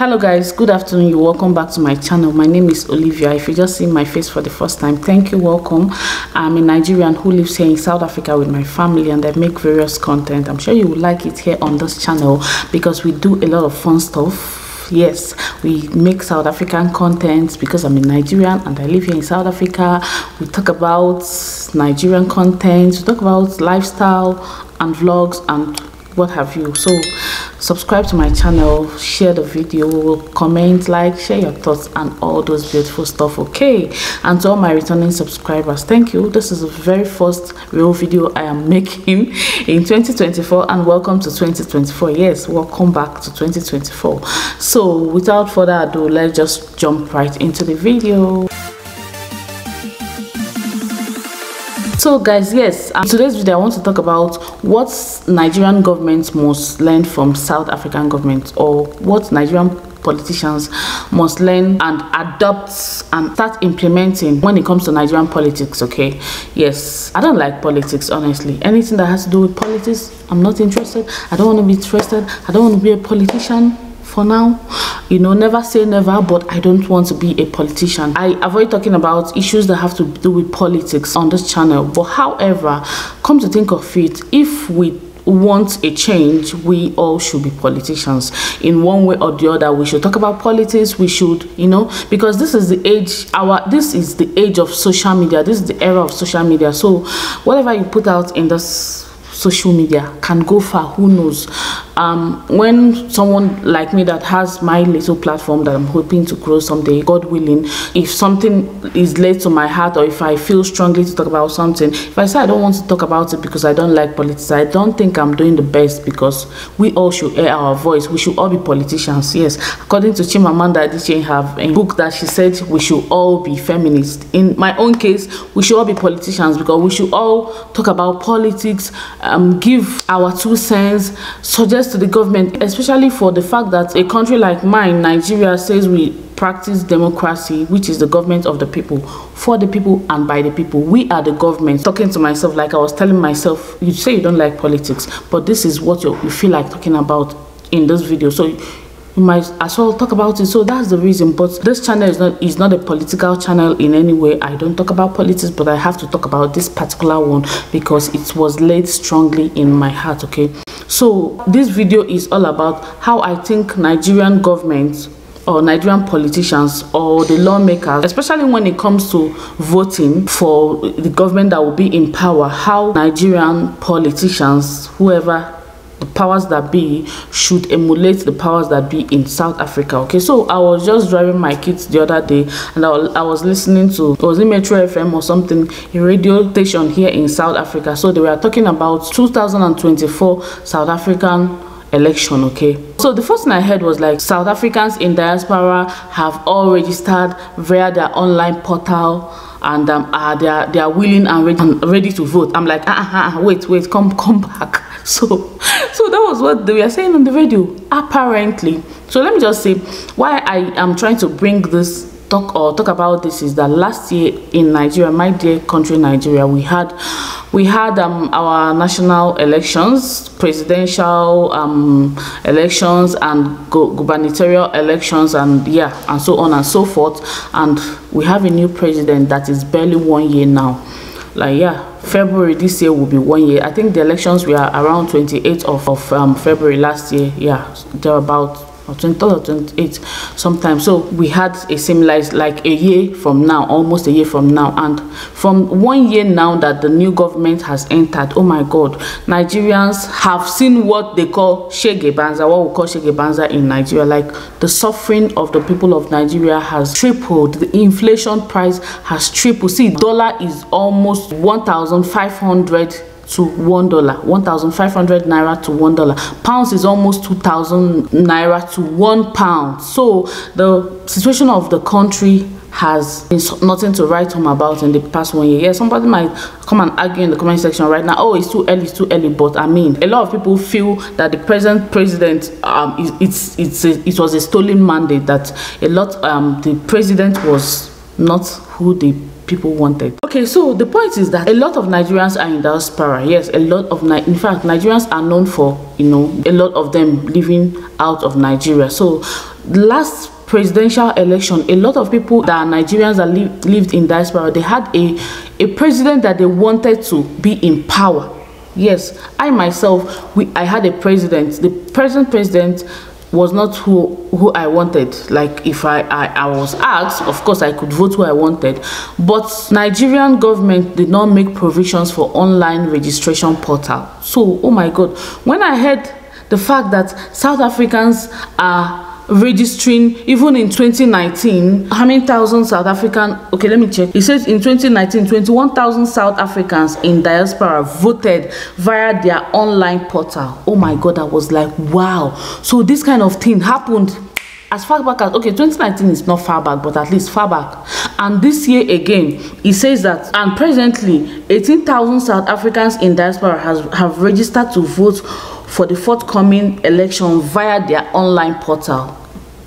Hello guys, good afternoon. You're welcome back to my channel. My name is Olivia. If you just see my face for the first time, thank you, welcome. I'm a Nigerian who lives here in South Africa with my family, and I make various content. I'm sure you will like it here on this channel because we do a lot of fun stuff. Yes, we make South African content because I'm a Nigerian and I live here in South Africa. We talk about Nigerian content, we talk about lifestyle and vlogs and what have you. So subscribe to my channel, share the video, comment, like, share your thoughts and all those beautiful stuff. Okay, and to all my returning subscribers, thank you. This is the very first real video I am making in 2024, and welcome to 2024. Yes, welcome back to 2024. So without further ado, let's just jump right into the video. So guys, yes, today's video I want to talk about what Nigerian government must learn from South African government, or what Nigerian politicians must learn and adopt and start implementing when it comes to Nigerian politics. Okay, yes, I don't like politics, honestly. Anything that has to do with politics, I'm not interested. I don't want to be interested. I don't want to be a politician for now. You know, never say never, but I don't want to be a politician. I avoid talking about issues that have to do with politics on this channel. But however, come to think of it, if we want a change, we all should be politicians in one way or the other. We should talk about politics. We should, you know, because this is the age, this is the age of social media. This is the era of social media. So whatever you put out in this social media can go far. Who knows? When someone like me that has my little platform that I'm hoping to grow someday, God willing, if something is laid to my heart, or if I feel strongly to talk about something, if I say I don't want to talk about it because I don't like politics, I don't think I'm doing the best, because we all should air our voice. We should all be politicians. Yes, according to Chimamanda Adichie, have a book that she said we should all be feminists. In my own case, we should all be politicians, because we should all talk about politics, give our 2 cents, suggest to the government, especially for the fact that a country like mine, Nigeria, says we practice democracy, which is the government of the people, for the people and by the people. We are the government. Talking to myself, like I was telling myself, you say you don't like politics, but this is what you feel like talking about in this video, so you might as well talk about it. So that's the reason. But this channel is not a political channel in any way. I don't talk about politics, but I have to talk about this particular one because it was laid strongly in my heart. Okay, so this video is all about how I think Nigerian government or Nigerian politicians or the lawmakers, especially when it comes to voting for the government that will be in power, how Nigerian politicians, whoever the powers that be, should emulate the powers that be in South Africa. Okay, so I was just driving my kids the other day, and I was listening to, was it Metro FM or something, a radio station here in South Africa. So they were talking about 2024 South African election. Okay, so the first thing I heard was like, South Africans in diaspora have all registered via their online portal, and they are willing and ready to vote. I'm like, wait, come back. So that was what they were saying on the radio, apparently. So let me just say why I am trying to bring this talk about this is that last year in Nigeria, my dear country Nigeria, we had our national elections, presidential elections, and gubernatorial elections, and yeah, and so on and so forth. And we have a new president that is barely 1 year now. Like, yeah, February this year will be 1 year. I think the elections were around 28th of February last year. Yeah, they're about 23rd or 28th sometime. So we had a similar, like a year from now, almost a year from now. And from 1 year now that the new government has entered, oh my God, Nigerians have seen what they call shege banza, what we call shege banza in Nigeria. Like, the suffering of the people of Nigeria has tripled. The inflation price has tripled. See, dollar is almost 1,500 to $1, 1,500 naira to $1. Pounds is almost 2,000 naira to £1. So the situation of the country has been nothing to write home about in the past 1 year. Yeah, somebody might come and argue in the comment section right now, oh, it's too early, but I mean, a lot of people feel that the present president, it was a stolen mandate, that a lot the president was not who the people wanted. Okay, so the point is that a lot of Nigerians are in diaspora. Yes, a lot of in fact, Nigerians are known for, you know, a lot of them living out of Nigeria. So The last presidential election, a lot of people that are Nigerians that lived in diaspora, they had a president that they wanted to be in power. Yes, I myself, I had a president. The present president was not who I wanted. Like, if I was asked, of course I could vote who I wanted, but Nigerian government did not make provisions for online registration portal. So, oh my God, when I heard the fact that South Africans are registering, even in 2019, how many thousand South African, okay, let me check. It says in 2019 21,000 South Africans in diaspora voted via their online portal. Oh my God, I was like, wow. So this kind of thing happened as far back as, okay, 2019 is not far back, but at least far back. And this year again, it says that, and presently 18,000 South Africans in diaspora have registered to vote for the forthcoming election via their online portal.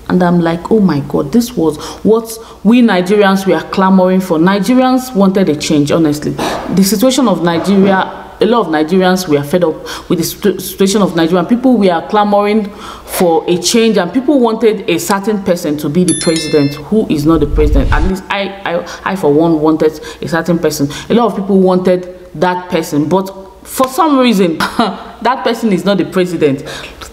And I'm like, oh my God, this was what we Nigerians were clamoring for. Nigerians wanted a change, honestly. The situation of Nigeria, a lot of Nigerians were fed up with the situation of Nigeria. People were clamoring for a change, and people wanted a certain person to be the president who is not the president. At least I for one wanted a certain person. A lot of people wanted that person, but for some reason that person is not the president.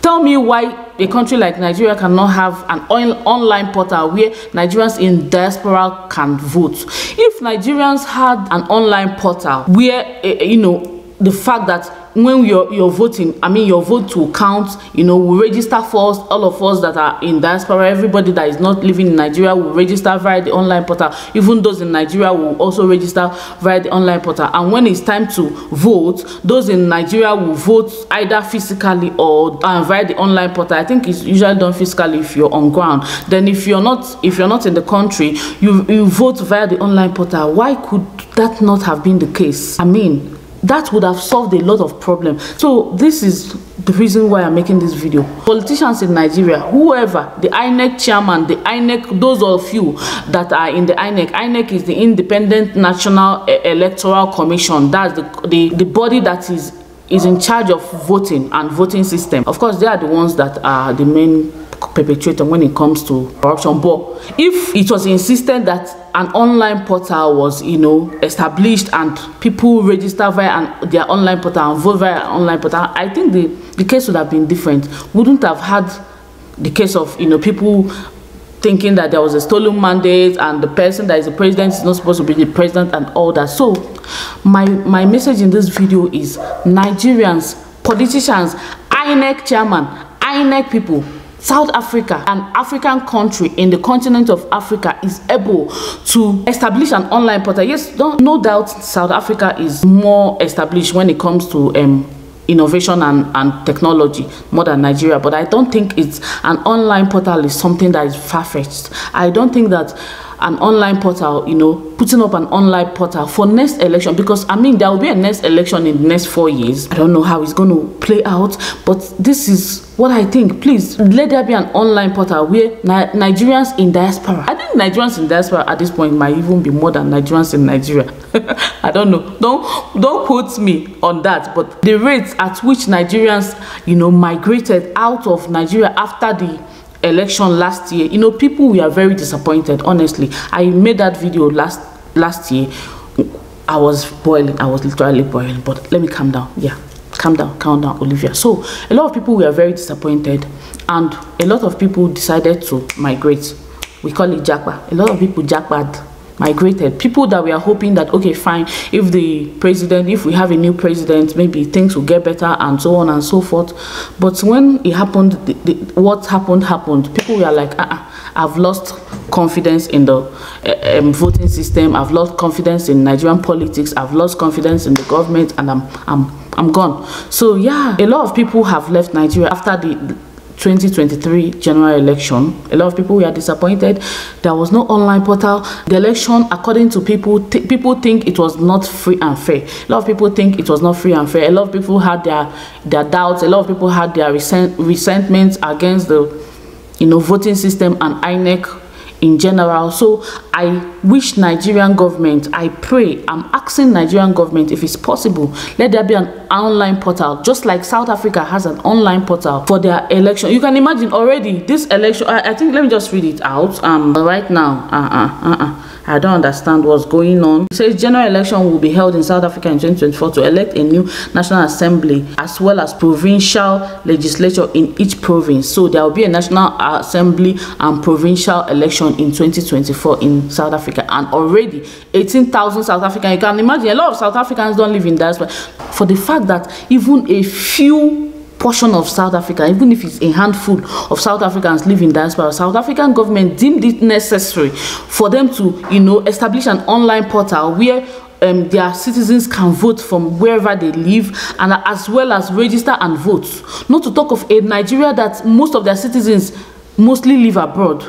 Tell me why a country like Nigeria cannot have an online portal where Nigerians in diaspora can vote. If Nigerians had an online portal where the fact that when you're voting, I mean, your vote will count, we register first. All of us that are in diaspora, everybody that is not living in Nigeria will register via the online portal. Even those in Nigeria will also register via the online portal. And when it's time to vote, those in Nigeria will vote either physically or via the online portal. I think it's usually done physically if you're on ground. Then if you're not in the country, you vote via the online portal. Why could that not have been the case? I mean, that would have solved a lot of problems. So this is the reason why I'm making this video. Politicians in Nigeria, whoever, the INEC chairman, the INEC, those of you that are in the INEC is the Independent National Electoral Commission. That's the body that is in charge of voting and voting system. Of course, they are the ones that are the main perpetrator when it comes to corruption. But if it was insisted that an online portal was established and people register via their online portal and vote via online portal, I think the case would have been different. Wouldn't have had the case of people thinking that there was a stolen mandate and the person that is the president is not supposed to be the president and all that. So my message in this video is, Nigerians, politicians, INEC chairman, INEC people, South Africa, an African country in the continent of Africa, is able to establish an online portal. Yes, no doubt South Africa is more established when it comes to innovation and technology more than Nigeria, but I don't think it's an online portal is something that is far-fetched. I don't think that an online portal, putting up an online portal for next election, because I mean there will be a next election in the next 4 years. I don't know how it's going to play out, but this is what I think. Please let there be an online portal where Nigerians in diaspora, I think Nigerians in diaspora at this point might even be more than Nigerians in Nigeria. I don't know, don't quote me on that, but the rates at which Nigerians migrated out of Nigeria after the election last year, people were very disappointed. Honestly, I made that video last year. I was boiling, I was literally boiling, but let me calm down. Yeah, calm down, Olivia. So a lot of people were very disappointed, and a lot of people decided to migrate. We call it jackpot. A lot of people migrated. People that we are hoping that, okay, fine, if we have a new president, maybe things will get better and so on and so forth. But when it happened, what happened. People were like, I've lost confidence in the voting system. I've lost confidence in Nigerian politics. I've lost confidence in the government, and I'm gone. So yeah, a lot of people have left Nigeria after the 2023 general election. A lot of people were disappointed. There was no online portal. The election, according to people think it was not free and fair. A lot of people think it was not free and fair. A lot of people had their doubts. A lot of people had their resentments against the voting system and INEC in general. So I wish Nigerian government, I pray, I'm asking Nigerian government, if it's possible, let there be an online portal, just like South Africa has an online portal for their election. You can imagine already this election, I think, let me just read it out. Right now, I don't understand what's going on. It says general election will be held in South Africa in 2024 to elect a new national assembly as well as provincial legislature in each province. So there will be a national assembly and provincial election in 2024 in South Africa, and already 18,000 South Africans. You can imagine a lot of South Africans don't live in diaspora, for the fact that even a few portion of South Africa, even if it's a handful of South Africans live in diaspora, South African government deemed it necessary for them to, you know, establish an online portal where their citizens can vote from wherever they live, and as well as register and vote. Not to talk of a Nigeria that most of their citizens mostly live abroad.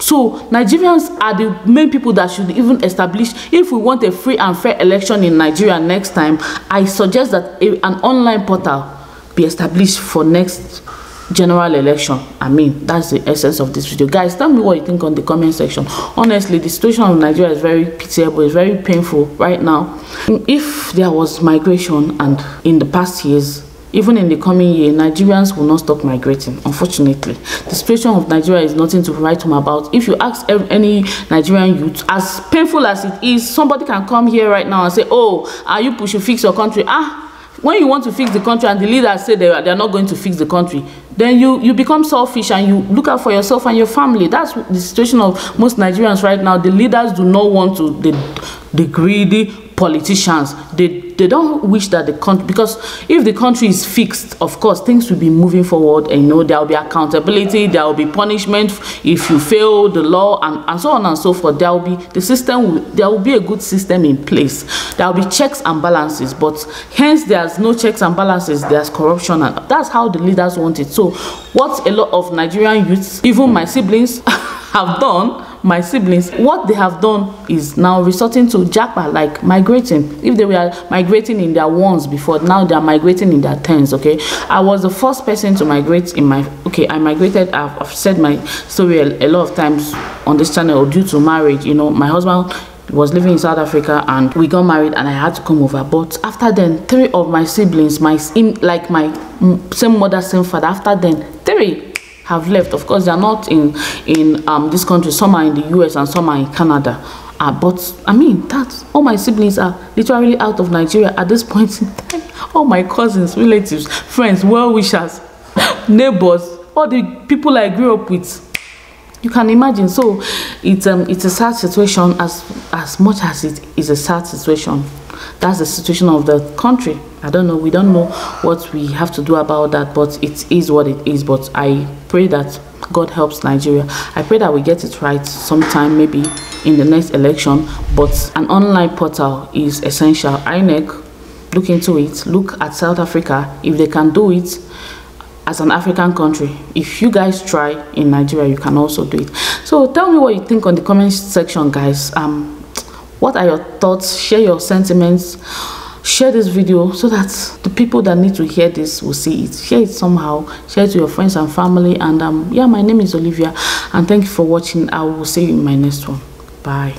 So Nigerians are the main people that should even establish, if we want a free and fair election in Nigeria next time, I suggest that an online portal be established for next general election. I mean, that's the essence of this video. Guys, tell me what you think on the comment section. Honestly, the situation of Nigeria is very pitiable, it's very painful right now. If there was migration, and in the past years, even in the coming year, Nigerians will not stop migrating. Unfortunately, the situation of Nigeria is nothing to write home about. If you ask any Nigerian youth, as painful as it is, somebody can come here right now and say, oh, are you pushing fix your country? When you want to fix the country and the leaders say they are not going to fix the country, then you become selfish and you look out for yourself and your family. That's the situation of most Nigerians right now. The leaders do not want to, the greedy politicians, they don't wish that the country, because if the country is fixed, of course things will be moving forward, and you know, there will be accountability, there will be punishment if you fail the law, and so on and so forth. There will be the system, there will be a good system in place. There will be checks and balances, but hence there's no checks and balances, there's corruption, and that's how the leaders want it. So what a lot of Nigerian youths, even my siblings have done, what they have done is now resorting to japa, like migrating. If they were migrating in their ones before, now they are migrating in their tens. Okay, I was the first person to migrate in my, I migrated, I've said my story a lot of times on this channel due to marriage. You know, my husband was living in South Africa and we got married and I had to come over. But after then, 3 of my siblings, my same mother, same father, after then 3 have left. Of course, they are not in this country. Some are in the US and some are in Canada. But I mean, that's all my siblings are literally out of Nigeria at this point in time. All my cousins, relatives, friends, well-wishers, neighbors, all the people I grew up with. You can imagine. So it's a sad situation. As much as it is a sad situation, that's the situation of the country. I don't know, we don't know what we have to do about that, but it is what it is. But I pray that God helps Nigeria. I pray that we get it right sometime, maybe in the next election. But an online portal is essential. INEC, look into it. Look at South Africa, if they can do it as an African country. If you guys try in Nigeria, you can also do it. So tell me what you think on the comment section, guys. What are your thoughts? Share your sentiments. Share this video so that the people that need to hear this will see it. Share it somehow. Share it to your friends and family. And yeah, my name is Olivia, and thank you for watching. I will see you in my next one. Bye.